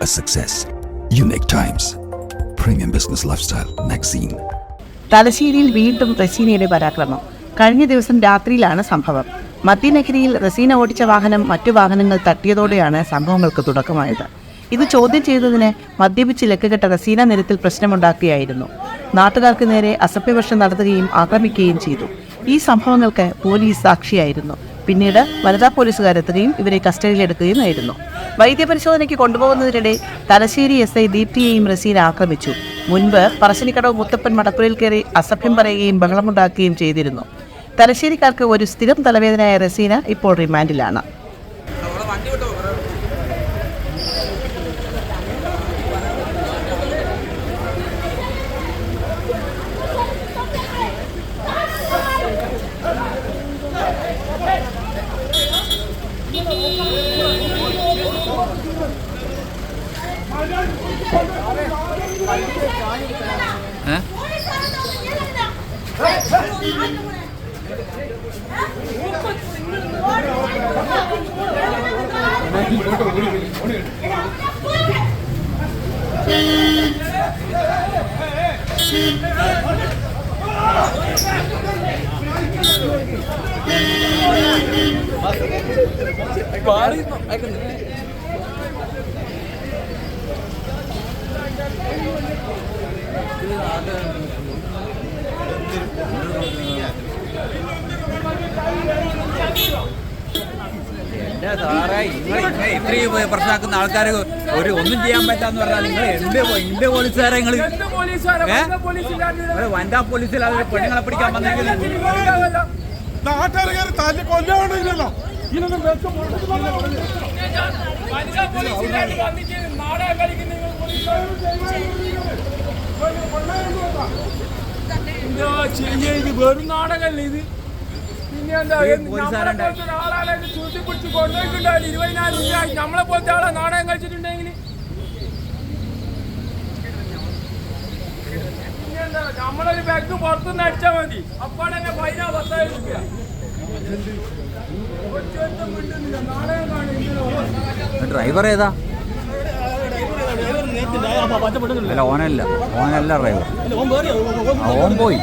a success. Unique Times, Premium Business Lifestyle Magazine. തലശ്ശേരിയിൽ വീണ്ടും റസീനയുടെ പരാക്രമം. കഴിഞ്ഞ ദിവസം രാത്രിയിലാണ് സംഭവം. മധ്യനഗരിയിൽ റസീന ഓടിച്ച വാഹനം മറ്റു വാഹനങ്ങൾ തട്ടിയതോടെയാണ് സംഭവങ്ങൾക്ക് തുടക്കമായത്. ഇത് ചോദ്യം ചെയ്തതിന് മദ്യപിച്ച് ലക്കുകെട്ട റസീന നിരത്തിൽ പ്രശ്നമുണ്ടാക്കുകയായിരുന്നു. നാട്ടുകാർക്ക് നേരെ അസഭ്യവർഷം നടത്തുകയും ആക്രമിക്കുകയും ചെയ്തു. ഈ സംഭവങ്ങൾക്ക് പോലീസ് സാക്ഷിയായിരുന്നു. പിന്നീട് വനിതാ പോലീസുകാരെത്തുകയും ഇവരെ കസ്റ്റഡിയിലെടുക്കുകയുമായിരുന്നു. വൈദ്യപരിശോധനയ്ക്ക് കൊണ്ടുപോകുന്നതിനിടെ തലശ്ശേരി SI ദീപ്തിയെയും റസീന ആക്രമിച്ചു. മുൻപ് പറശ്ശിനിക്കടവ് മുത്തപ്പൻ മടപ്പുരയിൽ കയറി അസഭ്യം പറയുകയും ബഹളമുണ്ടാക്കുകയും ചെയ്തിരുന്നു. തലശ്ശേരിക്കാർക്ക് ഒരു സ്ഥിരം തലവേദനയായ റസീന ഇപ്പോൾ റിമാൻഡിലാണ്. ഇത്രയും പ്രശ്നമാക്കുന്ന ആൾക്കാർ ഒരു ഒന്നും ചെയ്യാൻ പറ്റാന്ന് പറഞ്ഞാൽ നിങ്ങൾ എന്ത് പോലീസുകാരെ നിങ്ങൾ വനിതാ പോലീസിലാതെ പെണ്ണുങ്ങളെ പിടിക്കാൻ വന്നെങ്കിൽ വെറും നാടകമല്ലേ ഇത്? പിന്നെ എന്താ ആളെ ചൂട്ടിപ്പിടിച്ച് കൊണ്ടുപോയിട്ടുണ്ടാവില്ല. 20,000 രൂപ നമ്മളെ പോലത്തെ ആളെ നാടകം കളിച്ചിട്ടുണ്ടെങ്കിൽ പിന്നെന്താ നമ്മളൊരു ബാഗ് പുറത്തുനിന്ന് അടിച്ചാൽ മതി. അപ്പാടെ ഫൈന 10,000 രൂപ. ഡ്രൈവർ ഏതാ? അല്ല ഓനല്ല ഡ്രൈവർ. ഓൻ പോയി.